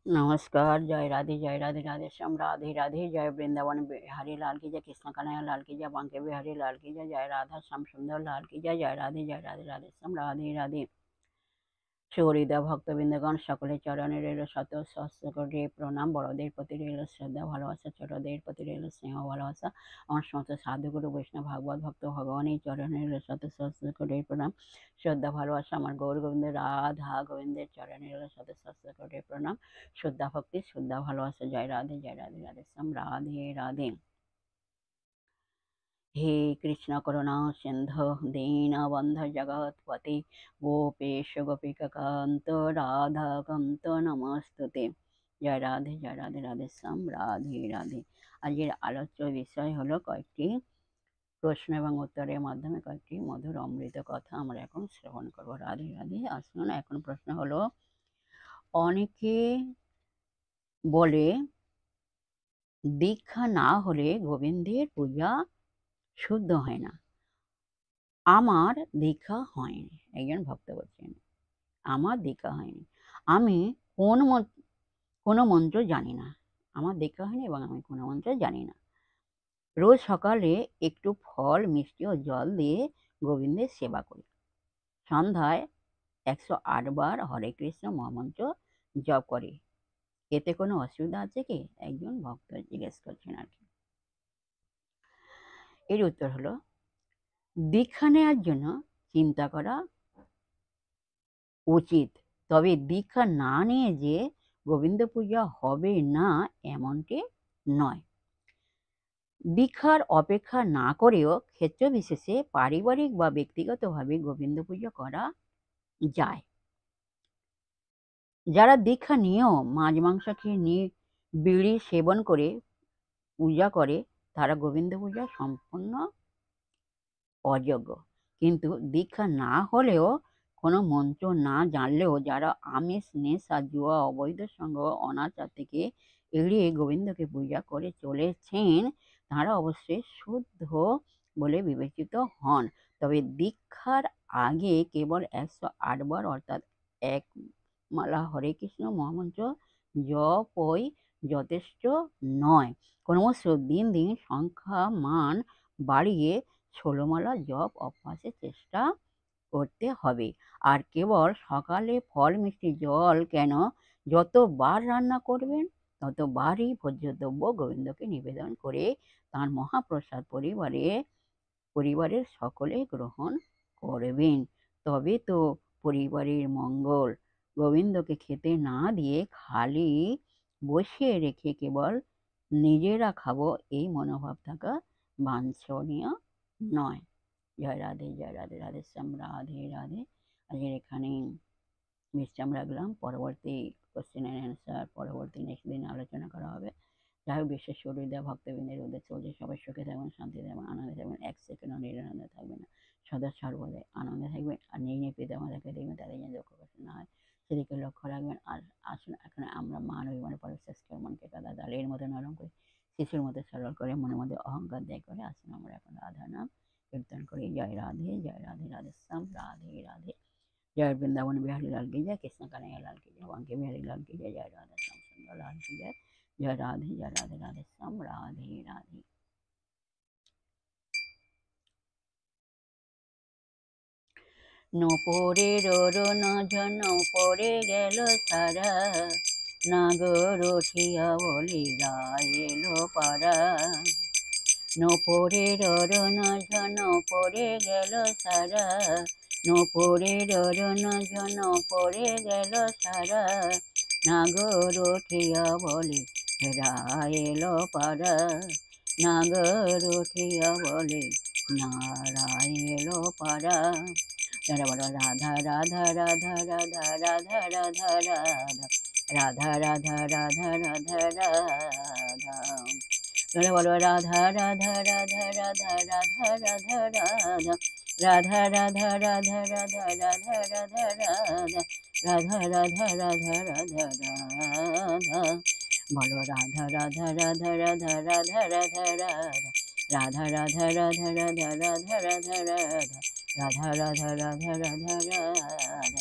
नमस्कार, जय राधे राधे श्याम, राधे राधे, जय वृंदावन बिहारी लाल की जय, कृष्ण कन्हैया लाल की जय, बांके बिहारी लाल की जय, जय राधा श्याम सुंदर लाल की जय, जय राधे राधे श्याम, राधे राधे। সৌহৃদয় ভক্তবৃন্দগণ সকলের চরণে রইল শত সহস্র কোটি প্রণাম। বড়দের প্রতি রইল শ্রদ্ধা ভালোবাসা, ছোটদের প্রতি রইল স্নেহ ভালোবাসা। আমার সমস্ত সাধুগুরু বৈষ্ণব ভাগবত ভক্ত ভগবানের চরণে রইল শত সহস্র কোটি প্রণাম, শ্রদ্ধা ভালোবাসা। আমার গৌর গোবিন্দ রাধা গোবিন্দের চরণে রইল শত সহস্র কোটি প্রণাম, শ্রদ্ধা ভক্তি শ্রদ্ধা ভালোবাসা। জয় রাধে রাধে শ্যাম, রাধে রাধে। हे कृष्ण करुणा सिंधु दीनबंधु जगत्पते गोपेश गोपिकान्त राधाकान्त नमस्तुते। जय राधे राधे श्याम, राधे राधे। আজকের আলোচ্য বিষয় হলো কয়েকটি প্রশ্ন এবং উত্তরের মাধ্যমে কয়েকটি মধুর অমৃত কথা আমরা এখন শ্রবণ করব। রাধে রাধে। আসুন, এখন প্রশ্ন হলো, অনেকে বলে দীক্ষা না হলে গোবিন্দের পূজা শুদ্ধ হয় না। আমার দীক্ষা হয়নি। একজন ভক্ত বলছেন, আমার দীক্ষা হয়নি, আমি কোনো মন্ত্র জানি না। আমার দীক্ষা হয়নি এবং আমি কোনো মন্ত্র জানি না। রোজ সকালে একটু ফল মিষ্টি ও জল দিয়ে গোবিন্দের সেবা করি। সন্ধ্যায় 108 বার হরে কৃষ্ণ মহামন্ত্র জপ করি। এতে কোনো অসুবিধা আছে কি? একজন ভক্ত জিজ্ঞেস করছেন আর কি। এর উত্তর হলো, দীক্ষা নেওয়ার জন্য চিন্তা করা উচিত, তবে দীক্ষা না নিয়ে যে গোবিন্দ পূজা হবে না এমনটি নয়। দীক্ষার অপেক্ষা না করেও ক্ষেত্র বিশেষে পারিবারিক বা ব্যক্তিগতভাবে গোবিন্দ পূজা করা যায়। যারা দীক্ষা নিয়েও মাছ মাংস খেয়ে বিড়ি সেবন করে পূজা করে তারা গোবিন্দ পূজা সম্পূর্ণ অযোগ্য। কিন্তু দীক্ষা না হলেও কোনো মন্ত্র না জানলেও যারা আমিষ নেশা জুয়া অবৈধ সঙ্গ অনাচার থেকে এড়িয়ে গোবিন্দকে পূজা করে চলেছেন তারা অবশ্যই শুদ্ধ বলে বিবেচিত হন। তবে দীক্ষার আগে কেবল 108 বার অর্থাৎ এক মালা হরে কৃষ্ণ মহামন্ত্র জপই যথেষ্ট নয়। ক্রমশ দিন দিন সংখ্যা মান বাড়িয়ে 16 মালা জপ অভ্যাসের চেষ্টা করতে হবে। আর কেবল সকালে ফল মিষ্টি জল কেন, যতবার রান্না করবেন ততবারই ভোজ্যদ্রব্য গোবিন্দকে নিবেদন করে তাঁর মহাপ্রসাদ পরিবারের সকলে গ্রহণ করবেন। তবে তো পরিবারের মঙ্গল। গোবিন্দকে খেতে না দিয়ে খালি বসিয়ে রেখে কেবল নিজেরা খাবো এই মনোভাব থাকা বাঞ্ছনীয় নয়। জয় রাধে রাধে শ্যাম, রাধে রাধে। আজকের এখানে বিশ্রাম রাখলাম। পরবর্তী কোশ্চেন অ্যান্ড অ্যান্সার পরবর্তী নেক্সট দিন আলোচনা করা হবে। যাই হোক, বিশেষ সহৃদয় ভক্তবৃন্দের উদ্দেশ্যে বলছি, সবাই সুখে থাকবেন, শান্তি থাকবেন, আনন্দে থাকবেন, এক সেকেন্ডও নিরানন্দে থাকবেন না, সদা সর্বদাই আনন্দে থাকবেন। আর নিজ পিতা মাতাকে দেখবেন তাদের যেন দুঃখ কষ্ট না হয় সেদিকে লক্ষ্য রাখবেন। আর আসুন, এখন আমরা মান অভিমানের পরে শেষ করে মনকে কাদা দালের মতো নরম করে শিশুর মতো সরল করে মনের মধ্যে অহংকার দেয় করে আসুন আমরা এখন রাধা নাম কীর্তন করি। জয় রাধে রাধে শ্যাম, রাধে রাধে। जय वृंदावन बिहारी लाल की जय, कृष्ण कन्हैया लाल की जय, बांके बिहारी लाल की जय, जय राधा श्याम सुंदर लाल की जय, जय राधे श्याम, राधे राधे। নপরের জন পড়ে গেল সারা, নাগর উঠিয়া বলি গায়ে এলো পাড়া। নপরের জন পড়ে গেল সারা, নপরের জন পড়ে গেল সারা, নাগর উঠিয়া বলে রায় এলো পাড়া, নাগর উঠিয়া বলে নারায় এলো পাড়া। যারা বলো রাধা রাধা রাধা রাধা রাধা রাধা রাধা রাধা রাধা রাধা রাধা রাধা, যারা বলো রাধা রাধা রাধা রাধা রাধা রাধা রাধা রাধা রাধা রাধা রাধা রাধা রাধা রাধা রাধা রাধা রাধা রাধা, বলো রাধা রাধা রাধা রাধা রাধা রাধা রাধা রাধা রাধা রাধা রাধা রাধা রাধা রাধা রাধা রাধা রাধা রাধা রাধা,